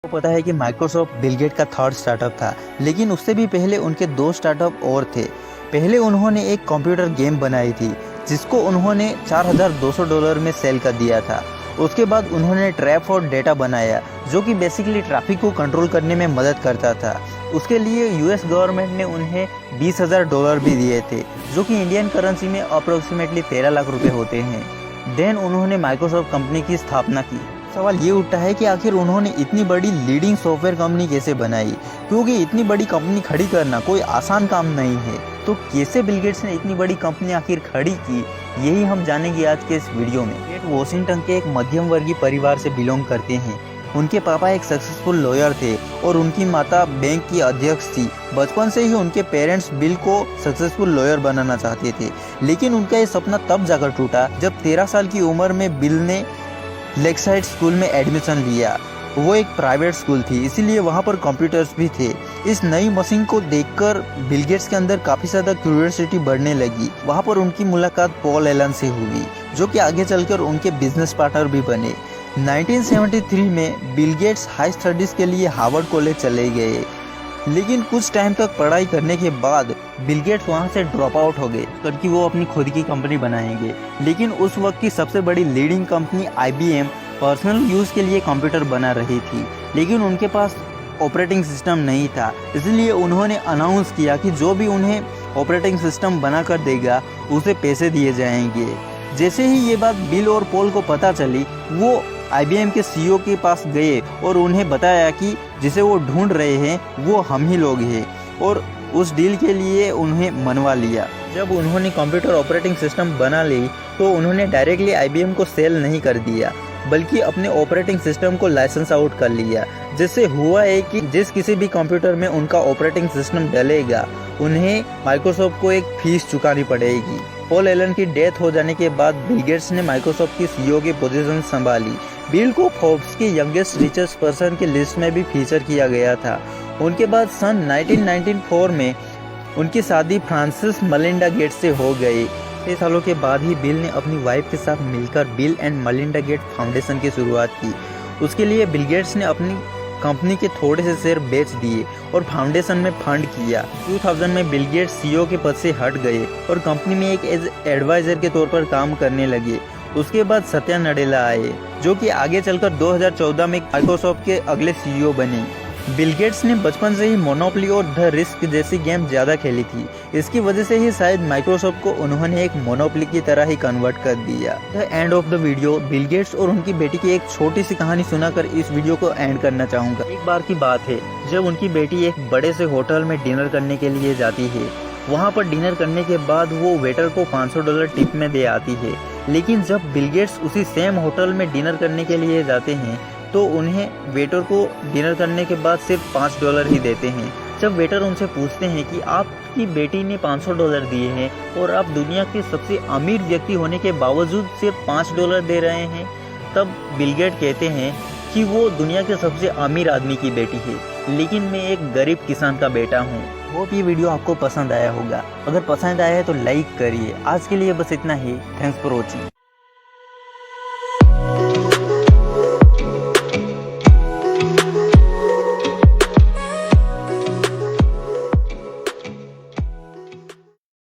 को पता है कि माइक्रोसॉफ्ट बिल गेट का थर्ड स्टार्टअप था, लेकिन उससे भी पहले उनके दो स्टार्टअप और थे। पहले उन्होंने एक कंप्यूटर गेम बनाई थी जिसको उन्होंने $4200 में सेल कर दिया था। उसके बाद उन्होंने ट्रैप और डेटा बनाया जो कि बेसिकली ट्रैफिक को कंट्रोल करने में मदद करता था। उसके लिए यूएस गवर्नमेंट ने उन्हें $20,000 भी दिए थे, जो कि इंडियन करेंसी में अप्रोक्सीमेटली 13 लाख रुपए होते हैं। देन उन्होंने माइक्रोसॉफ्ट कंपनी की स्थापना की। सवाल ये उठता है कि आखिर उन्होंने इतनी बड़ी लीडिंग सॉफ्टवेयर कंपनी कैसे बनाई, क्योंकि इतनी बड़ी कंपनी खड़ी करना कोई आसान काम नहीं है। तो कैसे बिल गेट्स ने इतनी बड़ी कंपनी आखिर खड़ी की, यही हम जानेंगे आज के इस वीडियो में। गेट वॉशिंगटन के एक मध्यम वर्गीय परिवार से बिलोंग करते हैं। उनके पापा एक सक्सेसफुल लॉयर थे और उनकी माता बैंक की अध्यक्ष थी। बचपन से ही उनके पेरेंट्स बिल को सक्सेसफुल लॉयर बनाना चाहते थे, लेकिन उनका ये सपना तब जाकर टूटा जब 13 साल की उम्र में बिल ने लेकसाइड स्कूल में एडमिशन लिया। वो एक प्राइवेट स्कूल थी, इसीलिए वहाँ पर कंप्यूटर्स भी थे। इस नई मशीन को देखकर बिल गेट्स के अंदर काफ़ी ज़्यादा क्यूरियोसिटी बढ़ने लगी। वहाँ पर उनकी मुलाकात पॉल एलन से हुई, जो कि आगे चलकर उनके बिजनेस पार्टनर भी बने। 1973 में बिल गेट्स हाई स्टडीज़ के लिए हार्वर्ड कॉलेज चले गए, लेकिन कुछ टाइम तक पढ़ाई करने के बाद बिल गेट्स वहाँ से ड्रॉप आउट हो गए क्योंकि वो अपनी खुद की कंपनी बनाएंगे। लेकिन उस वक्त की सबसे बड़ी leading company IBM personal use के लिए कंप्यूटर बना रही थी, लेकिन उनके पास ऑपरेटिंग सिस्टम नहीं था। इसलिए उन्होंने अनाउंस किया कि जो भी उन्हें ऑपरेटिंग सिस्टम बना कर देगा उसे पैसे दिए जाएंगे। जैसे ही ये बात बिल और पॉल को पता चली, वो IBM के CEO के पास गए और उन्हें बताया कि जिसे वो ढूंढ रहे हैं वो हम ही लोग हैं, और उस डील के लिए उन्हें मनवा लिया। जब उन्होंने कंप्यूटर ऑपरेटिंग सिस्टम बना ली तो उन्होंने डायरेक्टली IBM को सेल नहीं कर दिया, बल्कि अपने ऑपरेटिंग सिस्टम को लाइसेंस आउट कर लिया। जिससे हुआ है कि जिस किसी भी कंप्यूटर में उनका ऑपरेटिंग सिस्टम डलेगा, उन्हें माइक्रोसॉफ्ट को एक फीस चुकानी पड़ेगी। पॉल एलन की डेथ हो जाने के बाद बिल गेट्स ने माइक्रोसॉफ्ट की CEO की पोजीशन संभाली। बिल को फोर्ब्स के यंगेस्ट रिचेस्ट पर्सन की लिस्ट में भी फीचर किया गया था। उनके बाद सन 1994 में उनकी शादी फ्रांसिस मलिंडा गेट्स से हो गई। 6 सालों के बाद ही बिल ने अपनी वाइफ के साथ मिलकर Bill and Melinda Gates Foundation की शुरुआत की। उसके लिए बिल गेट्स ने अपनी कंपनी के थोड़े से शेयर बेच दिए और फाउंडेशन में फंड किया। 2000 में बिल गेट्स CEO के पद से हट गए और कंपनी में एक एडवाइजर के तौर पर काम करने लगे। उसके बाद सत्या नडेला आए, जो कि आगे चलकर 2014 में माइक्रोसॉफ्ट के अगले CEO बने। बिल गेट्स ने बचपन से ही मोनोपोली और द रिस्क जैसी गेम ज़्यादा खेली थी। इसकी वजह से ही शायद माइक्रोसॉफ्ट को उन्होंने एक मोनोपोली की तरह ही कन्वर्ट कर दिया। The end of the video, Bill Gates और उनकी बेटी की एक छोटी सी कहानी सुनाकर इस वीडियो को एंड करना चाहूँगा। एक बार की बात है जब उनकी बेटी एक बड़े से होटल में डिनर करने के लिए जाती है। वहाँ पर डिनर करने के बाद वो वेटर को $500 टिप में दे आती है, लेकिन जब बिल गेट्स उसी सेम होटल में डिनर करने के लिए जाते हैं तो उन्हें वेटर को डिनर करने के बाद सिर्फ $5 ही देते हैं। जब वेटर उनसे पूछते हैं कि आपकी बेटी ने $500 दिए हैं और आप दुनिया के सबसे अमीर व्यक्ति होने के बावजूद सिर्फ $5 दे रहे हैं, तब बिल गेट कहते हैं कि वो दुनिया के सबसे अमीर आदमी की बेटी है, लेकिन मैं एक गरीब किसान का बेटा हूँ। होप ये वीडियो आपको पसंद आया होगा। अगर पसंद आया है तो लाइक करिए। आज के लिए बस इतना ही। Thanks for watching.